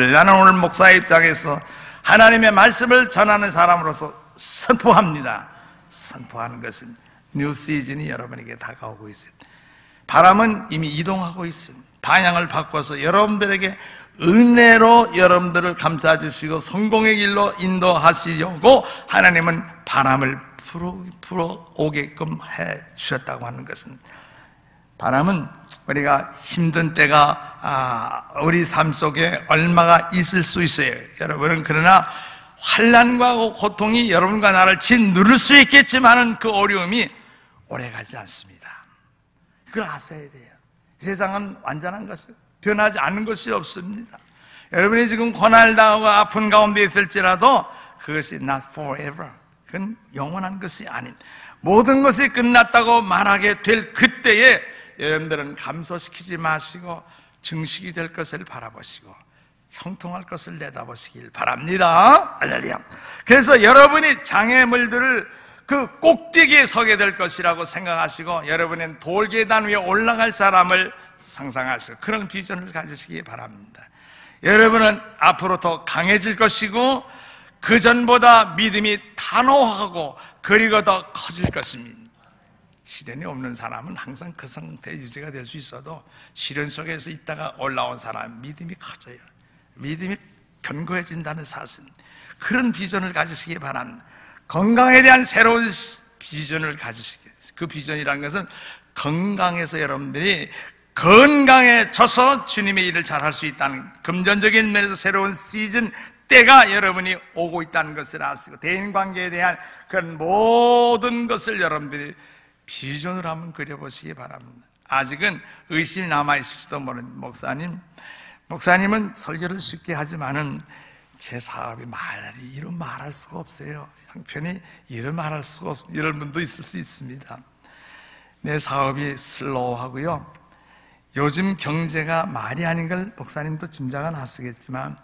나는 오늘 목사의 입장에서 하나님의 말씀을 전하는 사람으로서 선포합니다. 선포하는 것은 뉴 시즌이 여러분에게 다가오고 있습니다. 바람은 이미 이동하고 있습니다. 방향을 바꿔서 여러분들에게 은혜로 여러분들을 감싸주시고 성공의 길로 인도하시려고 하나님은 바람을 불어오게끔 해주셨다고 하는 것은, 바람은 우리가 힘든 때가 우리 삶 속에 얼마가 있을 수 있어요. 여러분은 그러나 환난과 고통이 여러분과 나를 짓누를 수 있겠지만은 그 어려움이 오래가지 않습니다. 그걸 아셔야 돼요. 세상은 완전한 것을 변하지 않는 것이 없습니다. 여러분이 지금 고난당하고 아픈 가운데 있을지라도 그것이 not forever, 그건 영원한 것이 아닌, 모든 것이 끝났다고 말하게 될 그때에 여러분들은 감소시키지 마시고 증식이 될 것을 바라보시고 형통할 것을 내다보시길 바랍니다. 할렐루야. 그래서 여러분이 장애물들을 그 꼭대기에 서게 될 것이라고 생각하시고 여러분은 돌계단 위에 올라갈 사람을 상상하시고 그런 비전을 가지시기 바랍니다. 여러분은 앞으로 더 강해질 것이고 그 전보다 믿음이 단호하고 그리고 더 커질 것입니다. 시련이 없는 사람은 항상 그 상태 유지가 될 수 있어도 시련 속에서 있다가 올라온 사람 믿음이 커져요. 믿음이 견고해진다는 사실, 그런 비전을 가지시기 바랍니다. 건강에 대한 새로운 비전을 가지시기, 그 비전이라는 것은 건강해서 여러분들이 건강해져서 주님의 일을 잘할 수 있다는, 금전적인 면에서 새로운 시즌 때가 여러분이 오고 있다는 것을 아시고 대인관계에 대한 그런 모든 것을 여러분들이 비전으로 한번 그려보시기 바랍니다. 아직은 의심이 남아있을지도 모르는 목사님은 설교를 쉽게 하지만은 제 사업이 이런 말할 수가 없어요. 형편이 이런 말할 수가 없어요. 이런 분도 있을 수 있습니다. 내 사업이 슬로우하고요, 요즘 경제가 말이 아닌 걸 목사님도 짐작은 하시겠지만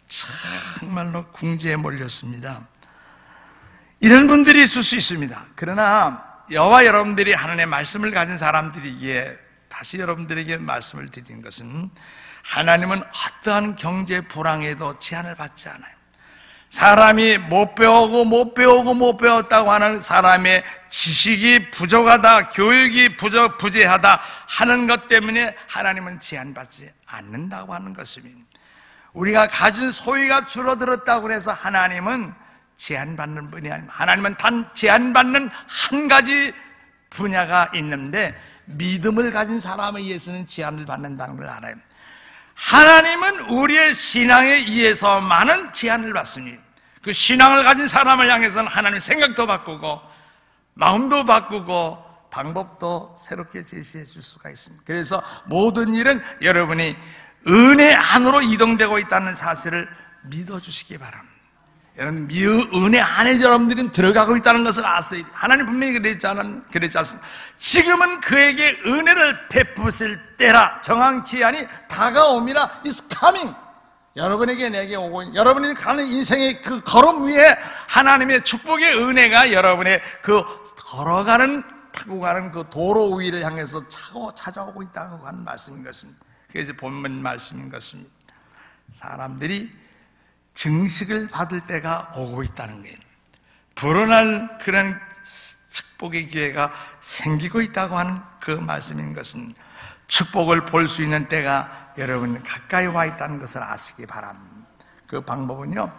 정말로 궁지에 몰렸습니다. 이런 분들이 있을 수 있습니다. 그러나 여호와 여러분들이 하나님의 말씀을 가진 사람들이기에 다시 여러분들에게 말씀을 드리는 것은, 하나님은 어떠한 경제 불황에도 제한을 받지 않아요. 사람이 못 배웠다고 하는 사람의 지식이 부족하다, 교육이 부재하다 하는 것 때문에 하나님은 제한받지 않는다고 하는 것입니다. 우리가 가진 소유가 줄어들었다고 해서 하나님은 제한받는 분이 아닙니다. 하나님은 단 제한받는 한 가지 분야가 있는데, 믿음을 가진 사람에 의해서는 제한을 받는다는 걸 알아요. 하나님은 우리의 신앙에 의해서만은 제한을 받습니다. 그 신앙을 가진 사람을 향해서는 하나님 생각도 바꾸고 마음도 바꾸고 방법도 새롭게 제시해 줄 수가 있습니다. 그래서 모든 일은 여러분이 은혜 안으로 이동되고 있다는 사실을 믿어주시기 바랍니다. 여러분, 은혜 안에 여러분들이 들어가고 있다는 것을 아세요. 하나님 분명히 그랬지 않습니까? 지금은 그에게 은혜를 베푸실 때라, 정한 기한이 다가옵니다. It's coming. 여러분에게 내게 오고 있는, 여러분이 가는 인생의 그 걸음 위에 하나님의 축복의 은혜가 여러분의 그 타고 가는 그 도로 위를 향해서 찾아오고 있다고 하는 말씀인 것입니다. 그게 이제 본문 말씀인 것입니다. 사람들이 증식을 받을 때가 오고 있다는 거예요. 불어날 그런 축복의 기회가 생기고 있다고 하는 그 말씀인 것은, 축복을 볼 수 있는 때가 여러분 가까이 와 있다는 것을 아시기 바랍니다. 그 방법은요,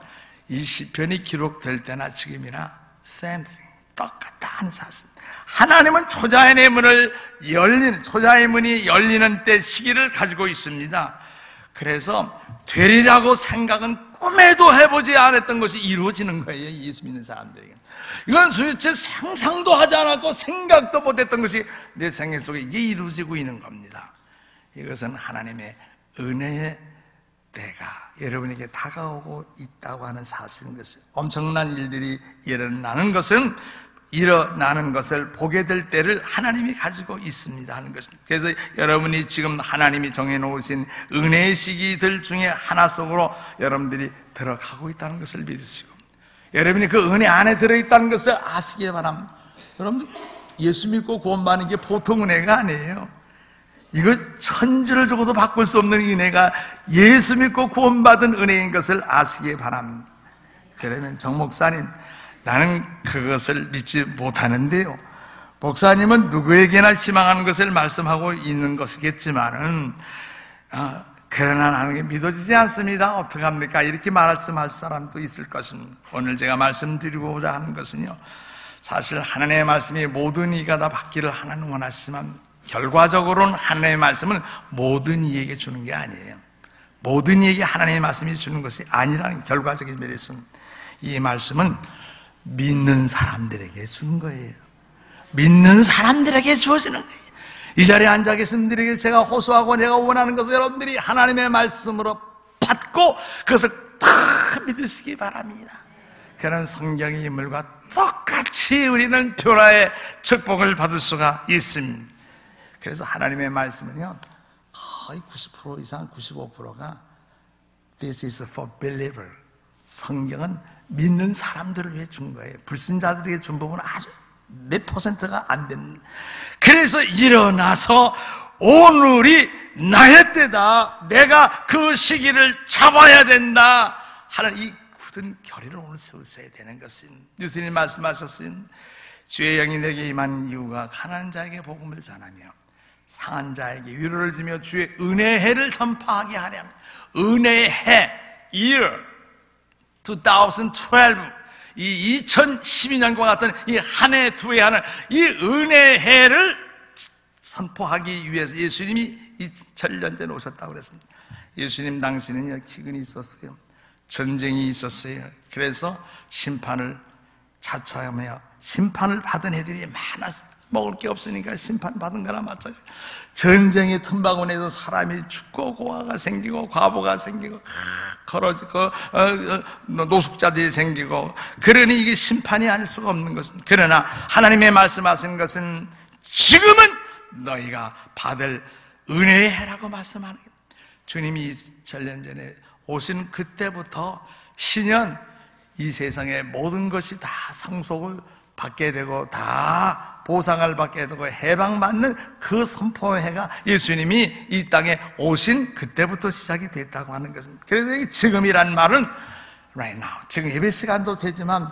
이 시편이 기록될 때나 지금이나 same thing, 똑같다는 사실. 하나님은 초자연의 문이 열리는 때 시기를 가지고 있습니다. 그래서 되리라고 생각은 꿈에도 해보지 않았던 것이 이루어지는 거예요. 예수 믿는 사람들에게. 이건 도대체 상상도 하지 않았고 생각도 못했던 것이 내 생애 속에 이게 이루어지고 있는 겁니다. 이것은 하나님의 은혜의 때가 여러분에게 다가오고 있다고 하는 사실인 것을, 엄청난 일들이 일어나는 것을 보게 될 때를 하나님이 가지고 있습니다 하는 것입니다. 그래서 여러분이 지금 하나님이 정해놓으신 은혜의 시기들 중에 하나 속으로 여러분들이 들어가고 있다는 것을 믿으시고, 여러분이 그 은혜 안에 들어있다는 것을 아시기 바랍니다. 여러분, 예수 믿고 구원받는 게 보통 은혜가 아니에요. 이거 천지를 주고도 바꿀 수 없는 은혜가 예수 믿고 구원받은 은혜인 것을 아시기 바랍니다. 그러면 정 목사님, 나는 그것을 믿지 못하는데요. 목사님은 누구에게나 희망하는 것을 말씀하고 있는 것이겠지만은 그러나 나는 믿어지지 않습니다. 어떡합니까? 이렇게 말씀할 사람도 있을 것입니다. 오늘 제가 말씀드리고자 하는 것은요, 사실 하나님의 말씀이 모든 이가 다 받기를 하나님 원하시지만 결과적으로는 하나님의 말씀은 모든 이에게 주는 게 아니에요. 모든 이에게 하나님의 말씀이 주는 것이 아니라는 결과적인 면이 있습니다. 이 말씀은 믿는 사람들에게 주는 거예요. 믿는 사람들에게 주어지는 거예요. 이 자리에 앉아 계신 분들에게 제가 호소하고 내가 원하는 것을 여러분들이 하나님의 말씀으로 받고 그것을 다 믿으시기 바랍니다. 그런 성경의 인물과 똑같이 우리는 변화의 축복을 받을 수가 있습니다. 그래서 하나님의 말씀은요, 거의 90% 이상 95%가 This is for believer. 성경은 믿는 사람들을 위해 준 거예요. 불신자들에게 준 부분은 아주 몇 %가 안 됩니다. 그래서 일어나서 오늘이 나의 때다, 내가 그 시기를 잡아야 된다 하는 이 굳은 결의를 오늘 세우셔야 되는 것입니다. 예수님 말씀하셨어요. 주의 영이 내게 임한 이유가 가난한 자에게 복음을 전하며 상한 자에게 위로를 주며 주의 은혜의 해를 전파하게 하려 합니다. 은혜의 해, year 2012, 이 2012년과 같은 이 한 해 두 해 하는 이 은혜의 해를 선포하기 위해서 예수님이 2000년 전에 오셨다고 그랬습니다. 예수님 당시에는 기근이 있었어요. 전쟁이 있었어요. 그래서 심판을 자처하며 심판을 받은 애들이 많았어요. 먹을 게 없으니까 심판받은 거나 마찬가지. 전쟁의 틈바구니에서 사람이 죽고 고아가 생기고 과부가 생기고 걸어지고 노숙자들이 생기고, 그러니 이게 심판이 아닐 수가 없는 것은, 그러나 하나님의 말씀하신 것은 지금은 너희가 받을 은혜의 해라고 말씀하는 거예요. 주님이 2000년 전에 오신 그때부터 신년 이 세상의 모든 것이 다 상속을 받게 되고 다 보상을 받게 되고 해방받는 그 선포해가 예수님이 이 땅에 오신 그때부터 시작이 됐다고 하는 것입니다. 그래서 지금이란 말은 right now, 지금 예배 시간도 되지만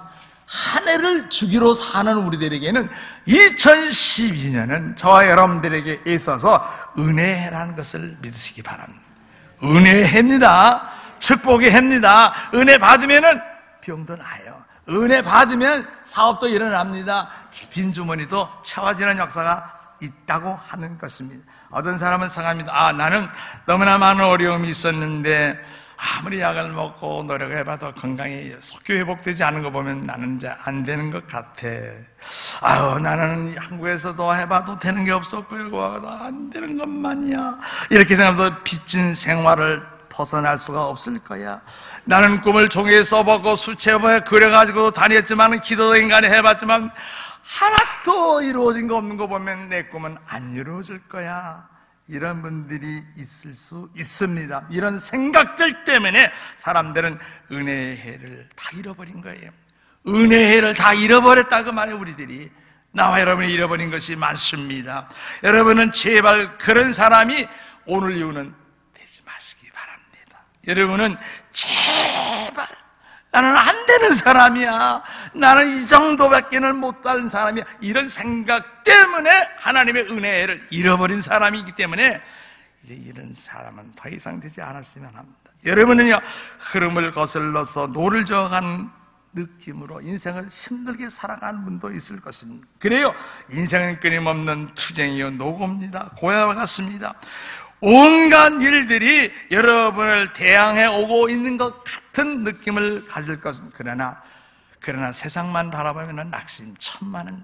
한 해를 주기로 사는 우리들에게는 2012년은 저와 여러분들에게 있어서 은혜라는 것을 믿으시기 바랍니다. 은혜의 해입니다. 축복의 해입니다. 은혜 받으면은 병도 나요. 은혜 받으면 사업도 일어납니다. 빈주머니도 채워지는 역사가 있다고 하는 것입니다. 어떤 사람은 생각합니다. 나는 너무나 많은 어려움이 있었는데 아무리 약을 먹고 노력해봐도 건강이 속히 회복되지 않은 거 보면 나는 이제 안 되는 것 같아. 나는 한국에서도 해봐도 되는 게 없었고요. 안 되는 것만이야. 이렇게 생각하면서 빚진 생활을 벗어날 수가 없을 거야. 나는 꿈을 종이에 써보고 수채화에 그려가지고 다녔지만 기도도 인간이 해봤지만 하나도 이루어진 거 없는 거 보면 내 꿈은 안 이루어질 거야. 이런 분들이 있을 수 있습니다. 이런 생각들 때문에 사람들은 은혜의 해를 다 잃어버린 거예요. 은혜의 해를 다 잃어버렸다고 말해. 우리들이, 나와 여러분이 잃어버린 것이 많습니다. 여러분은 제발 그런 사람이 오늘 이후는 되지 마시기 바랍니다. 여러분은 제발 나는 안 되는 사람이야, 나는 이 정도밖에는 못 다른 사람이야, 이런 생각 때문에 하나님의 은혜를 잃어버린 사람이기 때문에 이제 이런 사람은 더 이상 되지 않았으면 합니다. 여러분은요, 흐름을 거슬러서 노를 저어가는 느낌으로 인생을 힘들게 살아가는 분도 있을 것입니다. 그래요, 인생은 끊임없는 투쟁이요 노고입니다. 고야와 같습니다. 온갖 일들이 여러분을 대항해 오고 있는 것 같은 느낌을 가질 것입니다. 그러나 세상만 바라보면 낙심천만은,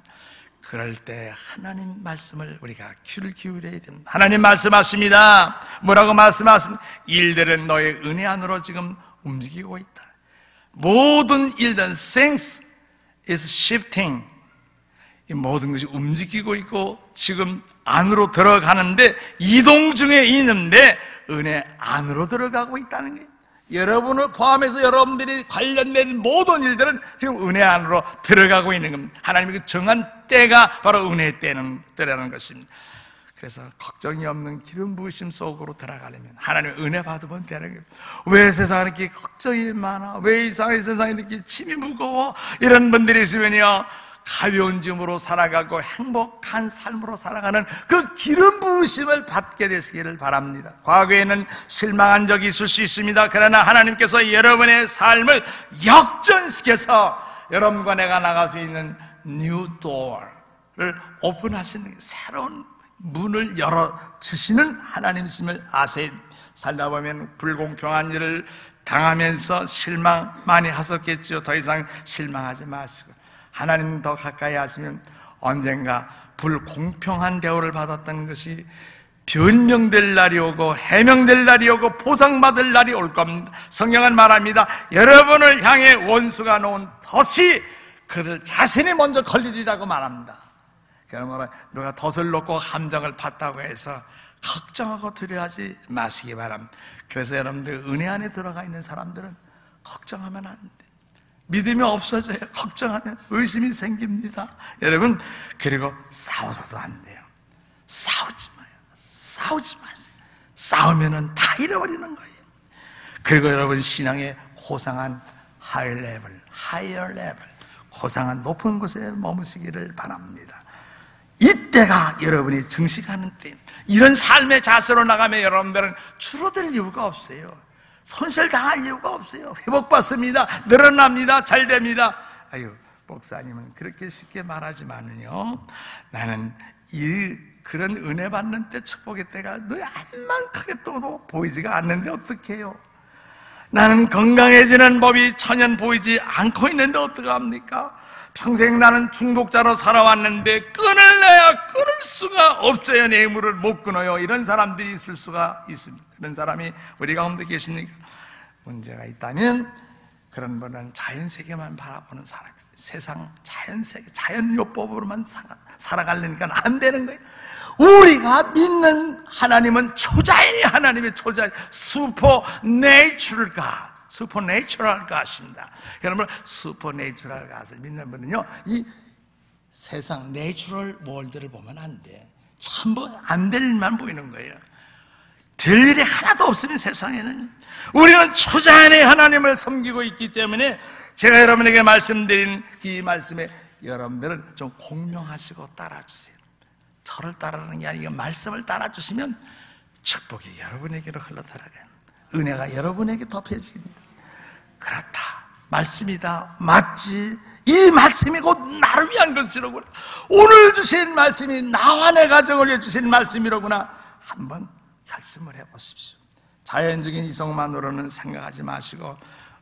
그럴 때 하나님 말씀을 우리가 귀를 기울여야 됩니다. 하나님 말씀하십니다. 뭐라고 말씀하신? 일들은 너의 은혜 안으로 지금 움직이고 있다. 모든 일들은 things is shifting. 이 모든 것이 움직이고 있고 지금 안으로 들어가는데, 이동 중에 있는데 은혜 안으로 들어가고 있다는 거예요. 여러분을 포함해서 여러분들이 관련된 모든 일들은 지금 은혜 안으로 들어가고 있는 겁니다. 하나님의 그 정한 때가 바로 은혜의 때라는 것입니다. 그래서 걱정이 없는 기름 부으심 속으로 들어가려면 하나님의 은혜 받으면 되는 거예요. 왜 세상에 이렇게 걱정이 많아? 왜 이상하게 세상에 이렇게 짐이 무거워? 이런 분들이 있으면요, 가벼운 짐으로 살아가고 행복한 삶으로 살아가는 그 기름 부으심을 받게 되시기를 바랍니다. 과거에는 실망한 적이 있을 수 있습니다. 그러나 하나님께서 여러분의 삶을 역전시켜서 여러분과 내가 나갈 수 있는 뉴 도어를 오픈하시는, 새로운 문을 열어주시는 하나님이심을 아세요. 살다 보면 불공평한 일을 당하면서 실망 많이 하셨겠죠. 더 이상 실망하지 마시고 하나님 더 가까이 하시면 언젠가 불공평한 대우를 받았던 것이 변명될 날이 오고 해명될 날이 오고 보상받을 날이 올 겁니다. 성경은 말합니다. 여러분을 향해 원수가 놓은 덫이 그들 자신이 먼저 걸리리라고 말합니다. 그러므로 누가 덫을 놓고 함정을 팠다고 해서 걱정하고 두려워하지 마시기 바랍니다. 그래서 여러분들 은혜 안에 들어가 있는 사람들은 걱정하면 안 돼. 믿음이 없어져요. 걱정하면 의심이 생깁니다. 여러분, 그리고 싸워서도 안 돼요. 싸우지 마요. 싸우지 마세요. 싸우면은 다 잃어버리는 거예요. 그리고 여러분 신앙의 고상한 higher level, 고상한 높은 곳에 머무시기를 바랍니다. 이때가 여러분이 증식하는 때, 이런 삶의 자세로 나가면 여러분들은 줄어들 이유가 없어요. 손실당할 이유가 없어요. 회복받습니다. 늘어납니다. 잘됩니다. 아유, 목사님은 그렇게 쉽게 말하지만은요, 나는 그런 은혜 받는 때, 축복의 때가 너무 크게 떠도 보이지가 않는데 어떡해요? 나는 건강해지는 법이 전혀 보이지 않고 있는데 어떡합니까? 평생 나는 중독자로 살아왔는데 끊을래야 끊을 수가 없어요. 내 힘으로 못 끊어요. 이런 사람들이 있을 수가 있습니다. 그런 사람이 우리 가운데 계십니까? 문제가 있다면 그런 분은 자연세계만 바라보는 사람이에요. 세상 자연세계, 자연요법으로만 살아가려니까 안 되는 거예요. 우리가 믿는 하나님은 초자연이 하나님의 초자연, 슈퍼내추럴 갓, 슈퍼내추럴 갓입니다. 여러분, 슈퍼내추럴 갓을 믿는 분은요, 이 세상 내추럴 월드를 보면 안 돼. 전부 안 될 일만 보이는 거예요. 될 일이 하나도 없으면 세상에는. 우리는 초자연의 하나님을 섬기고 있기 때문에 제가 여러분에게 말씀드린 이 말씀에 여러분들은 좀 공명하시고 따라주세요. 저를 따르는 게 아니고 말씀을 따라주시면 축복이 여러분에게로 흘러들어가요. 은혜가 여러분에게 덮여집니다. 그렇다, 말씀이다, 맞지, 이 말씀이 곧 나를 위한 것이로구나, 오늘 주신 말씀이 나와 내 가정을 위해 주신 말씀이로구나, 한번 결심을 해보십시오. 자연적인 이성만으로는 생각하지 마시고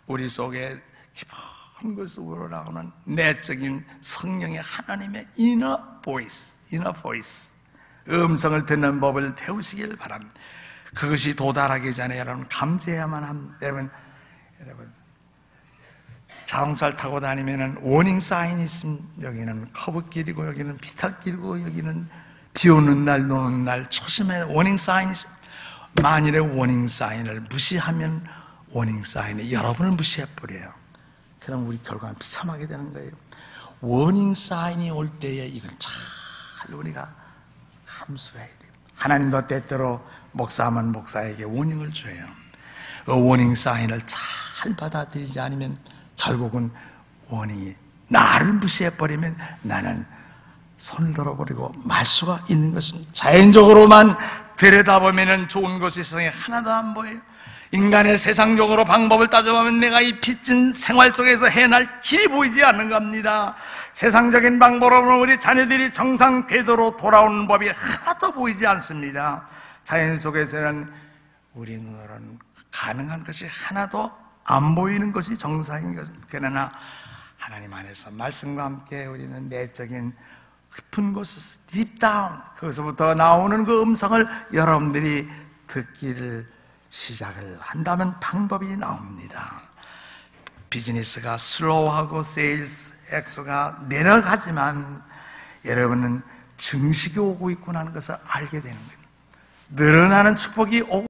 우리 속에 깊은 것으로 나오는 내적인 성령의 하나님의 inner voice, 음성을 듣는 법을 배우시길 바랍니다. 그것이 도달하기 전에 여러분 감지해야만 합니다. 여러분 자동차를 타고 다니면은 워닝 사인이 있습니다. 여기는 커브길이고 여기는 비탈길이고 여기는 비 오는 날 노는 날 조심해. 워닝 사인이 있습니다. 만일에 워닝 사인을 무시하면 워닝 사인이 여러분을 무시해버려요. 그럼 우리 결과는 비참하게 되는 거예요. 워닝 사인이 올 때에 이걸 잘 우리가 감수해야 돼요. 하나님도 때때로 목사하면 목사에게 워닝을 줘요. 그 워닝 사인을 잘 받아들이지 않으면 결국은 워닝이 나를 무시해버리면 나는 손을 들어버리고 말 수가 있는 것입니다. 자연적으로만 들여다보면 좋은 것이 세상에 하나도 안 보여요. 인간의 세상적으로 방법을 따져보면 내가 이 빚진 생활 속에서 해낼 길이 보이지 않는 겁니다. 세상적인 방법으로 우리 자녀들이 정상 궤도로 돌아오는 법이 하나도 보이지 않습니다. 자연 속에서는 우리 눈으로는 가능한 것이 하나도 안 보이는 것이 정상인 것입니다. 그러나 하나님 안에서 말씀과 함께 우리는 내적인 깊은 곳에서 deep down, 거기서부터 나오는 그 음성을 여러분들이 듣기를 시작을 한다면 방법이 나옵니다. 비즈니스가 슬로우하고 세일스 액수가 내려가지만 여러분은 증식이 오고 있구나 하는 것을 알게 되는 거예요. 늘어나는 축복이 오고